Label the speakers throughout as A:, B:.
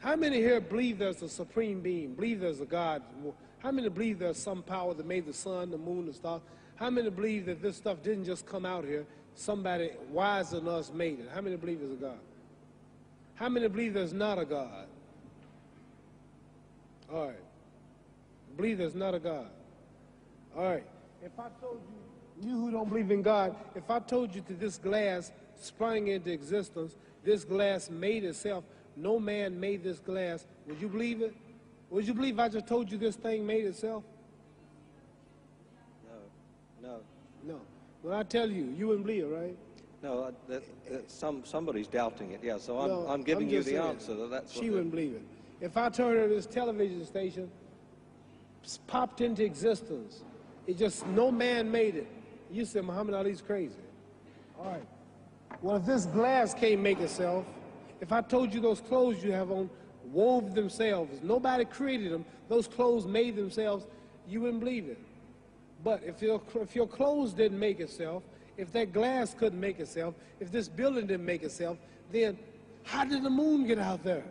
A: How many here believe there's a supreme being, believe there's a God? How many believe there's some power that made the sun, the moon, the stars? How many believe that this stuff didn't just come out here? Somebody wiser than us made it. How many believe there's a God? How many believe there's not a God? All right. Believe there's not a God. All right. If I told you, you who don't believe in God, if I told you that this glass sprang into existence, this glass made itself, no man made this glass, would you believe it? Would you believe if I just told you this thing made itself?
B: No.
A: No. When I tell you, you wouldn't believe it, right?
B: No, somebody's doubting it, yeah, so
A: No,
B: I'm giving you the
A: saying,
B: answer. That's
A: she wouldn't believe it. If I told her this television station popped into existence, it just, no man made it, you said Muhammad Ali's crazy. All right. Well, if this glass can't make itself, if I told you those clothes you have on wove themselves, nobody created them, those clothes made themselves, you wouldn't believe it. But if your clothes didn't make itself, if that glass couldn't make itself, if this building didn't make itself, then how did the moon get out there?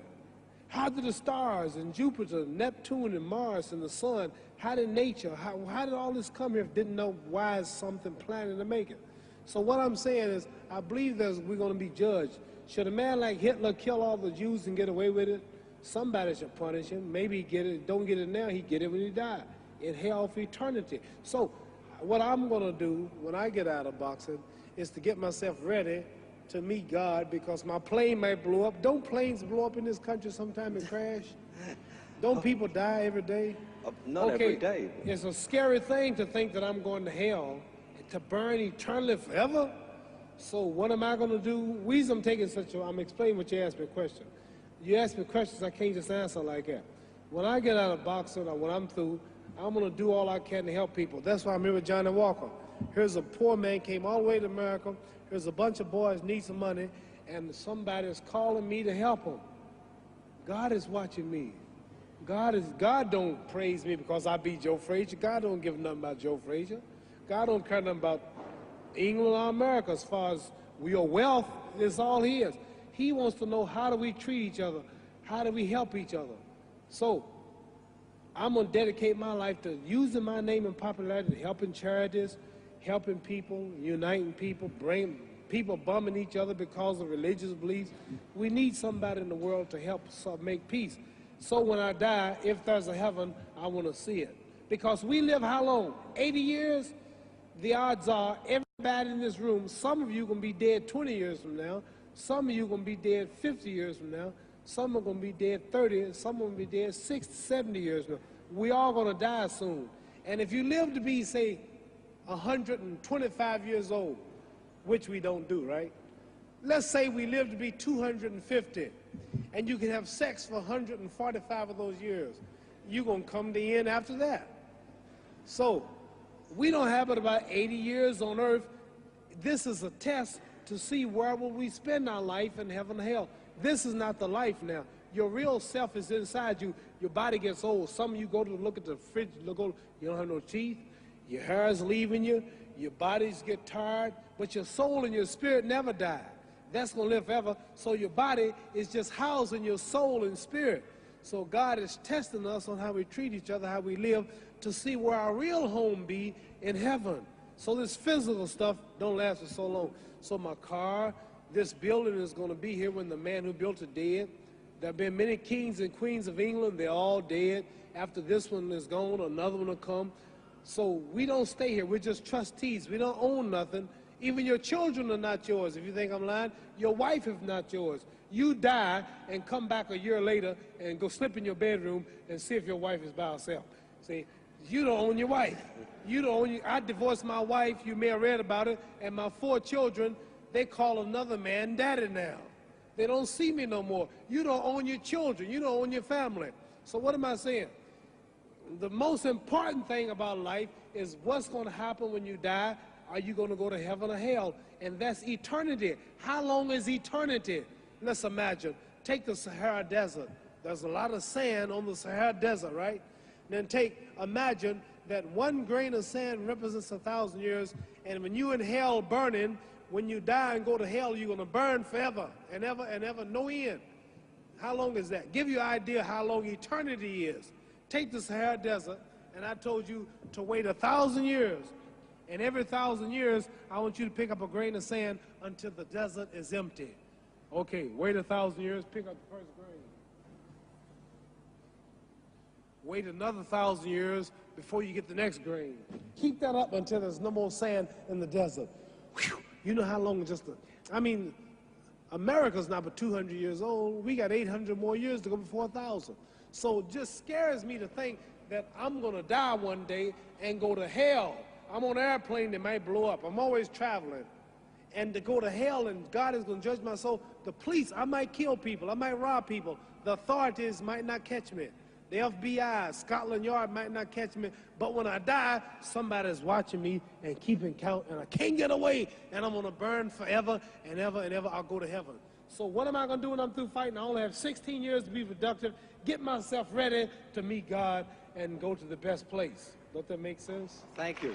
A: How did the stars and Jupiter, Neptune and Mars and the sun, how did nature, how did all this come here if didn't know why is something planning to make it? So what I'm saying is, I believe that we're going to be judged. Should a man like Hitler kill all the Jews and get away with it? Somebody should punish him. Maybe he get it, don't get it now, he get it when he died, in hell for eternity. So what I'm going to do when I get out of boxing is to get myself ready to meet God, because my plane might blow up. Don't planes blow up in this country sometime and crash? Don't people die every day?
B: Not every day.
A: It's a scary thing to think that I'm going to hell to burn eternally forever. So what am I going to do? I'm taking I'm explaining what you asked me a question. You ask me questions, I can't just answer like that. When I get out of boxing or when I'm through, I'm going to do all I can to help people. That's why I'm here with Johnny Walker. Here's a poor man, came all the way to America. Here's a bunch of boys need some money, and somebody is calling me to help them. God is watching me. God don't praise me because I beat Joe Frazier. God don't give nothing about Joe Frazier. God don't care nothing about England or America as far as your wealth is all his. He wants to know, how do we treat each other? How do we help each other? So I'm going to dedicate my life to using my name and popularity, helping charities, helping people, uniting people, bringing people bumming each other because of religious beliefs. We need somebody in the world to help make peace. So when I die, if there's a heaven, I want to see it. Because we live how long? 80 years? The odds are everybody in this room, some of you are going to be dead 20 years from now, some of you are going to be dead 50 years from now, some are going to be dead 30, and some are going to be dead 60, 70 years from now. We all going to die soon. And if you live to be, say, 125 years old, which we don't do, right? Let's say we live to be 250, and you can have sex for 145 of those years. You're going to come to the end after that. So we don't have but about 80 years on earth. This is a test to see where will we spend our life in heaven and hell. This is not the life now. Your real self is inside you. Your body gets old. Some of you go to look at the fridge, you don't have no teeth. Your hair is leaving you. Your bodies get tired. But your soul and your spirit never die. That's going to live forever. So your body is just housing your soul and spirit. So God is testing us on how we treat each other, how we live, to see where our real home be in heaven. So this physical stuff don't last for so long. So my car, this building is going to be here when the man who built it dead. There have been many kings and queens of England. They're all dead. After this one is gone, another one will come. So we don't stay here. We're just trustees. We don't own nothing. Even your children are not yours. If you think I'm lying, your wife is not yours. You die and come back a year later and go slip in your bedroom and see if your wife is by herself. See, you don't own your wife. You don't own I divorced my wife. You may have read about it. And my 4 children, they call another man daddy now. They don't see me no more. You don't own your children. You don't own your family. So what am I saying? The most important thing about life is what's going to happen when you die. Are you going to go to heaven or hell? And that's eternity. How long is eternity? Let's imagine. Take the Sahara Desert. There's a lot of sand on the Sahara Desert, right? And then imagine that 1 grain of sand represents 1,000 years, and when you in hell burning, when you die and go to hell, you're going to burn forever and ever, no end. How long is that? Give you an idea how long eternity is. Take the Sahara Desert, and I told you to wait 1,000 years. And every 1,000 years, I want you to pick up a grain of sand until the desert is empty. Okay, wait 1,000 years, pick up the first grain. Wait another 1,000 years before you get the next grain. Keep that up until there's no more sand in the desert. Whew. You know how long America's not but 200 years old. We got 800 more years to go before 1,000. So it just scares me to think that I'm going to die one day and go to hell. I'm on an airplane that might blow up. I'm always traveling. And to go to hell and God is going to judge my soul. The police, I might kill people. I might rob people. The authorities might not catch me. The FBI, Scotland Yard might not catch me. But when I die, somebody's watching me and keeping count. And I can't get away. And I'm going to burn forever and ever and ever. I'll go to heaven. So what am I going to do when I'm through fighting? I only have 16 years to be productive. Get myself ready to meet God and go to the best place. Don't that make sense?
B: Thank you.